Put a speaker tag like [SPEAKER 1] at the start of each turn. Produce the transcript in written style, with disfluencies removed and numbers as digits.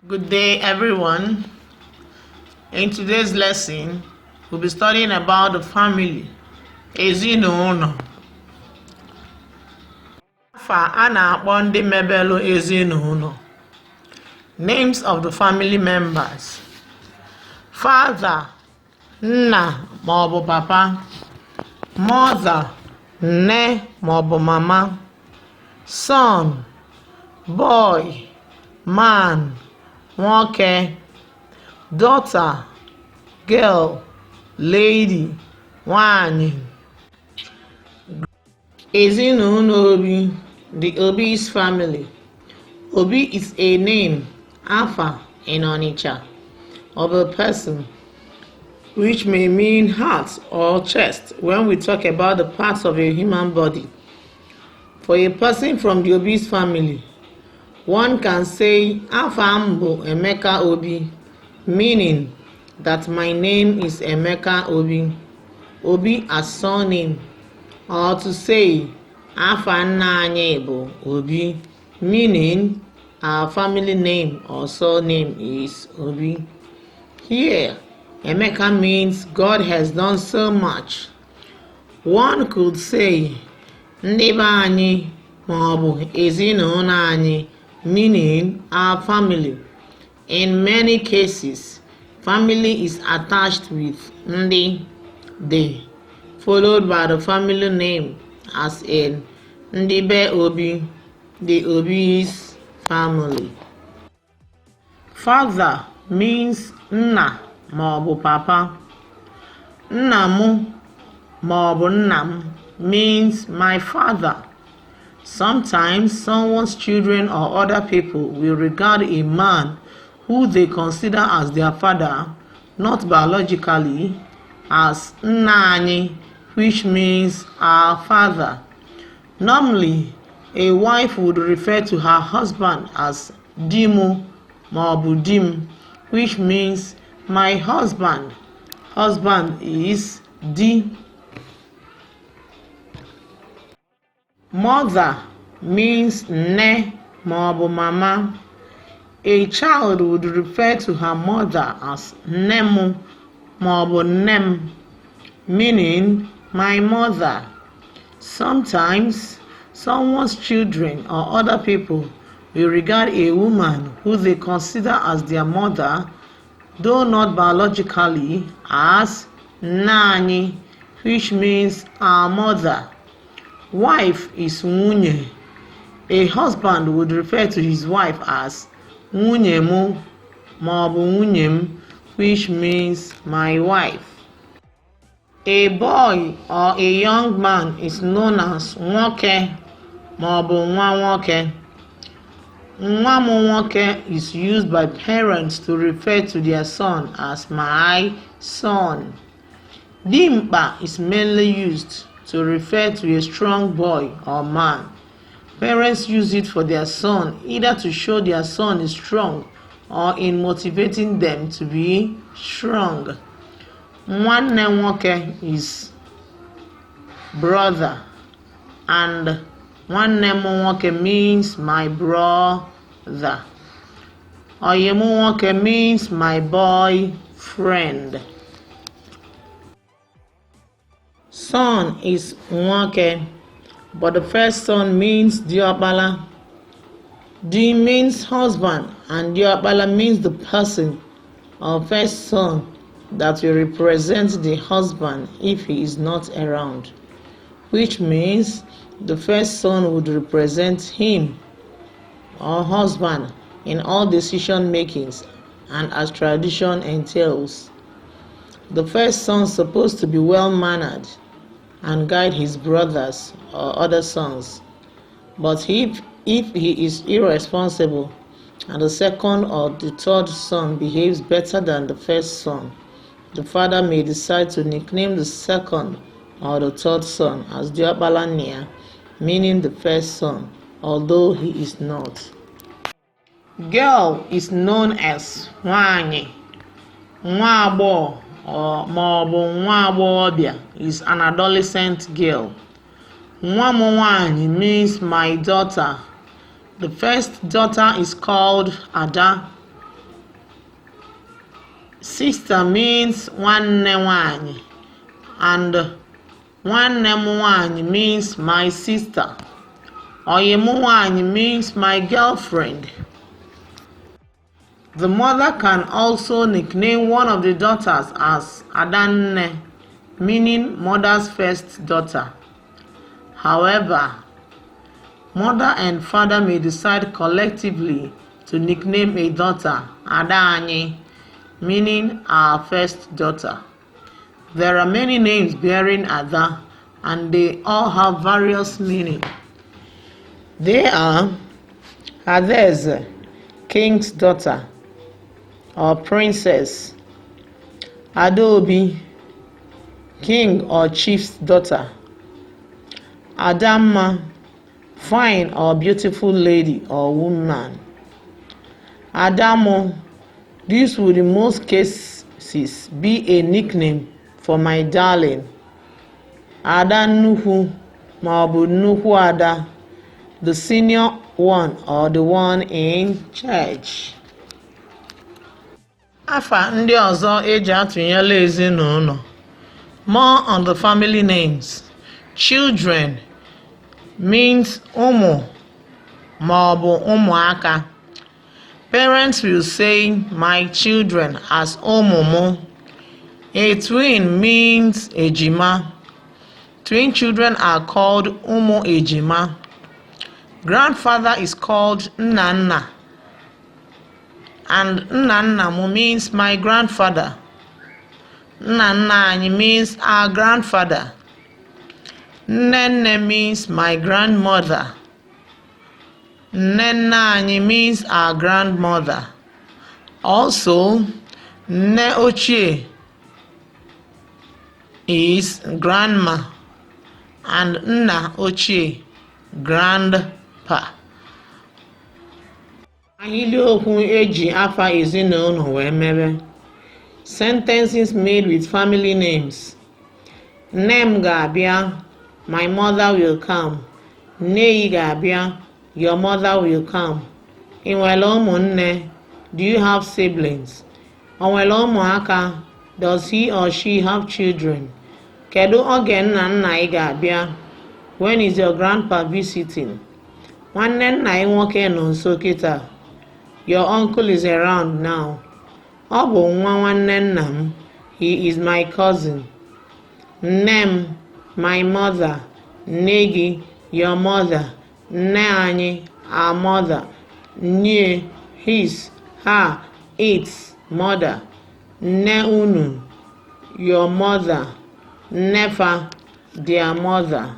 [SPEAKER 1] Good day, everyone. In today's lesson, we'll be studying about the family. Ezinụlọ. Afa a na-akpọ ndị mebelu ezinụlọ. Names of the family members. Father, nna maọbụ papa. Mother, nne maọbụ mama. Son, boy, man, nwoke. Daughter, girl, lady, nwanyị. Ezinụlọ Obi, the Obi's family. Obi is a name, afa in Onitsha, of a person, which may mean heart or chest when we talk about the parts of a human body. For a person from the Obi's family, one can say, Afa m bụ Emeka Obi, meaning that my name is Emeka Obi, Obi as surname, or to say, Afa nna anyị bụ Obi, meaning our family name or surname is Obi. Here, Emeka means God has done so much. One could say, ndị be anyị maọbụ ezinụlọ anyị, meaning our family. In many cases, family is attached with ndị, they, followed by the family name as in ndị be Obi, the Obi's family. Father means nna maọbụ papa. Nna mụ maọbụ nna m means my father. Sometimes someone's children or other people will regard a man who they consider as their father, not biologically, as nna anyị, which means our father. Normally, a wife would refer to her husband as dimu maọbụ dim, which means my husband. Husband is di. Mother means nne maọbụ mama. A child would refer to her mother as nne m maọbụ nne m, meaning my mother. Sometimes, someone's children or other people will regard a woman who they consider as their mother, though not biologically, as nne anyị, which means our mother. Wife is nwunye. A husband would refer to his wife as nwunye mụ maọbụ nwunye m, which means my wife. A boy or a young man is known as nwoke maọbụ nwa nwoke. Nwa m nwoke is used by parents to refer to their son as my son. Dimkpa is mainly used to refer to a strong boy or man. Parents use it for their son, either to show their son is strong or in motivating them to be strong. Nwanne nwoke is brother, and nwanne m nwoke means my brother. Oyi m nwoke means my boyfriend. Son is nwoke, but the first son means diokpala. Di means husband, and diokpala means the person or first son that will represent the husband if he is not around, which means the first son would represent him or husband in all decision makings and as tradition entails. The first son is supposed to be well-mannered and guide his brothers or other sons. But if he is irresponsible and the second or the third son behaves better than the first son, the father may decide to nickname the second or the third son as diokpala nnia, meaning the first son, although he is not. Girl is known as nwanyị, nwa agbọghọ, or maọbụ nwa agbọghọbịa is an adolescent girl. Nwa m nwanyị means my daughter. The first daughter is called Ada. Sister means nwanne nwanyị, and nwanne m nwanyị means my sister. Oyi m nwanyị means my girlfriend. The mother can also nickname one of the daughters as Adanne, meaning mother's first daughter. However, mother and father may decide collectively to nickname a daughter Adanyi, meaning our first daughter. There are many names bearing Ada, and they all have various meanings. They are Adaeze, king's daughter or princess; Adaobi, king or chief's daughter; Adamma, fine or beautiful lady or woman; Adamo, this would in most cases be a nickname for my darling; Ada Nnukwu maọbụ Nnukwu Ada, the senior one or the one in charge. Afa ndị ọzọ eji atụnyela ezinụlọ. More on the family names. Children means ụmụ maọbụ ụmụaka. Parents will say my children as ụmụ m. A twin means ejima. Twin children are called ụmụ ejima. Grandfather is called nnanna, and nnanna means my grandfather. Nnanna anyị means our grandfather. Nnenne means my grandmother. Nnenna anyị means our grandmother. Also, nne ochie is grandma, and nna ochie grandpa. Ahịrịokwu eji afa ezinụlọ wee mere. Sentences made with family names. Nne m ga-abịa, my mother will come. Nne ị ga-abịa, your mother will come. Ị nwere ụmụnne? Do you have siblings? O nwere ụmụaka? Does he or she have children? Kedu oge nna nna ị ga-abịa? When is your grandpa visiting? Nwanne nna ị nwoke nọ nso kịta. Your uncle is around now. Ọ bụ nwa nwanne nna m. He is my cousin. Nne m, my mother. Nne gị, your mother. Nne anyị, our mother. Nne, his, her, its mother. Nne unu, your mother. Nnefa, their mother.